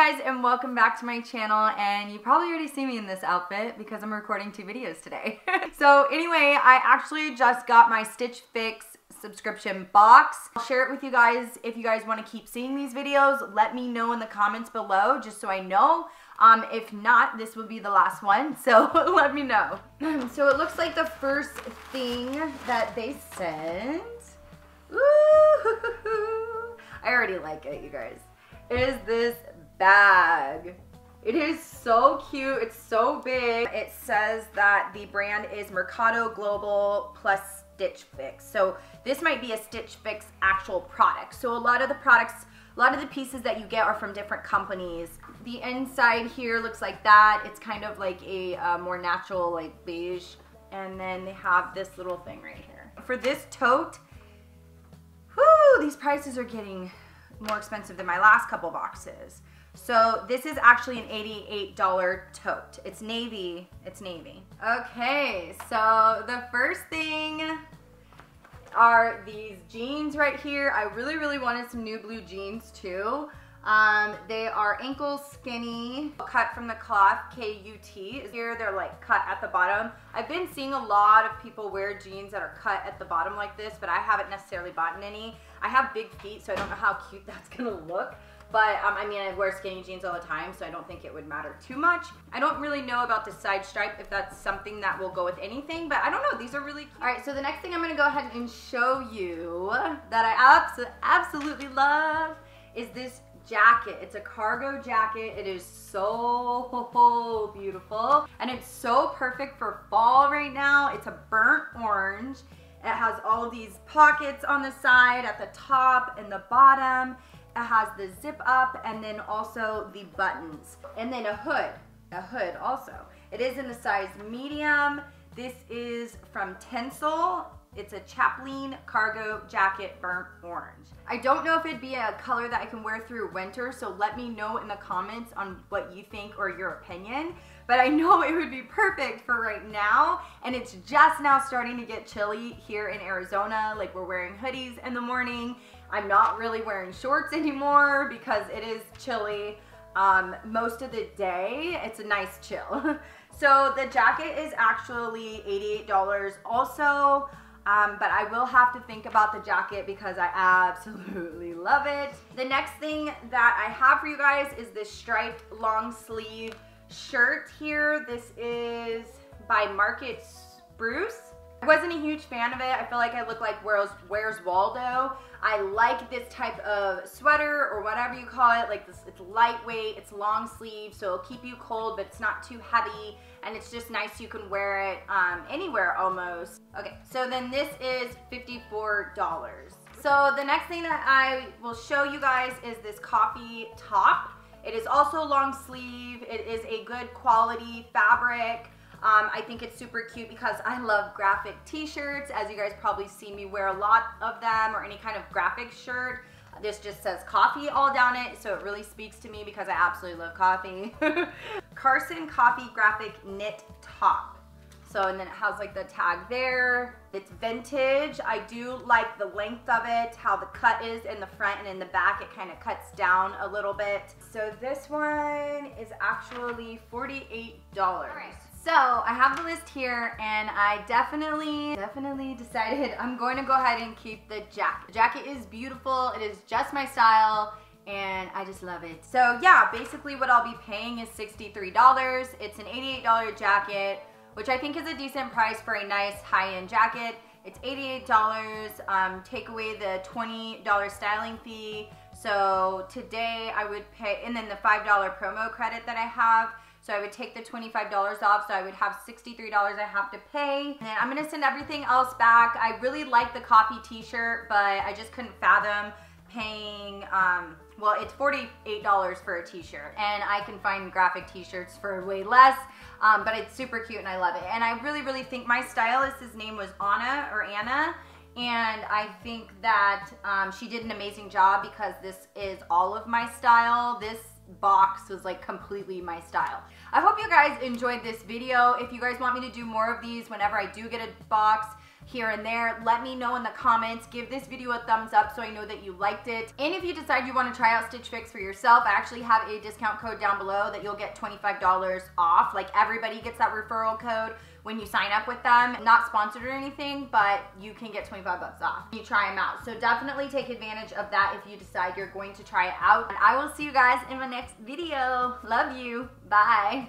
guys, and welcome back to my channel. And you probably already see me in this outfit because I'm recording 2 videos today. So anyway, I actually just got my Stitch Fix subscription box. I'll share it with you guys. If you guys want to keep seeing these videos, let me know in the comments below just so I know. If not, this will be the last one, so let me know. So it looks like the first thing that they sent. Ooh, I already like it, you guys. It is this bag. It is so cute. It's so big. It says that the brand is Mercado Global plus Stitch Fix. So this might be a Stitch Fix actual product. So a lot of the products, a lot of the pieces that you get are from different companies. The inside here looks like that. It's kind of like a more natural, like beige. And then they have this little thing right here. For this tote, whoo, these prices are getting more expensive than my last couple boxes. So this is actually an $88 tote. It's navy. It's navy. Okay, so the first thing are these jeans right here. I really wanted some new blue jeans too. They are ankle skinny, cut from the cloth, K-U-T. Here they're like cut at the bottom. I've been seeing a lot of people wear jeans that are cut at the bottom like this, but I haven't necessarily bought any. I have big feet, so I don't know how cute that's gonna look. But I mean, I wear skinny jeans all the time, so I don't think it would matter too much. I don't really know about the side stripe, if that's something that will go with anything, but I don't know, these are really cute. All right, so the next thing I'm gonna go ahead and show you that I absolutely love is this jacket. It's a cargo jacket. It is so beautiful, and it's so perfect for fall right now. It's a burnt orange. It has all of these pockets on the side, at the top and the bottom. It has the zip up and then also the buttons. And then a hood also. It is in the size medium. This is from Tencel. It's a Chaplin cargo jacket, burnt orange. I don't know if it'd be a color that I can wear through winter, so let me know in the comments on what you think or your opinion. But I know it would be perfect for right now, and it's just now starting to get chilly here in Arizona. Like, we're wearing hoodies in the morning. I'm not really wearing shorts anymore because it is chilly most of the day. It's a nice chill. So the jacket is actually $88 also. But I will have to think about the jacket because I absolutely love it. The next thing that I have for you guys is this striped long sleeve shirt here. This is by Market Spruce. I wasn't a huge fan of it. I feel like I look like Where's Waldo. I like this type of sweater or whatever you call it. Like this, it's lightweight, it's long sleeve, so it'll keep you cold, but it's not too heavy, and it's just nice. You can wear it anywhere almost. Okay, so then this is $54. So the next thing that I will show you guys is this coffee top. It is also long sleeve. It is a good quality fabric. I think it's super cute because I love graphic t-shirts. As you guys probably see me wear a lot of them, or any kind of graphic shirt. This just says coffee all down it, so it really speaks to me because I absolutely love coffee. Carson Coffee graphic knit top. So, and then it has like the tag there. It's vintage. I do like the length of it, how the cut is in the front and in the back. It kind of cuts down a little bit. So this one is actually $48. All right. So I have the list here, and I definitely decided I'm going to go ahead and keep the jacket. The jacket is beautiful. It is just my style, and I just love it. So yeah, basically what I'll be paying is $63. It's an $88 jacket, which I think is a decent price for a nice high-end jacket. It's $88, take away the $20 styling fee. So today I would pay, and then the $5 promo credit that I have. So I would take the $25 off, so I would have $63 I have to pay. And then I'm gonna send everything else back. I really like the coffee t-shirt, but I just couldn't fathom paying, well, it's $48 for a t-shirt, and I can find graphic t-shirts for way less, but it's super cute and I love it. And I really think my stylist's name was Anna, and I think that she did an amazing job because this is all of my style. This box was like completely my style. I hope you guys enjoyed this video. If you guys want me to do more of these whenever I do get a box, here and there. Let me know in the comments. Give this video a thumbs up so I know that you liked it. And if you decide you want to try out Stitch Fix for yourself, I actually have a discount code down below that you'll get $25 off. Like, everybody gets that referral code when you sign up with them. Not sponsored or anything, but you can get 25 bucks off when you try them out. So definitely take advantage of that if you decide you're going to try it out. And I will see you guys in my next video. Love you. Bye.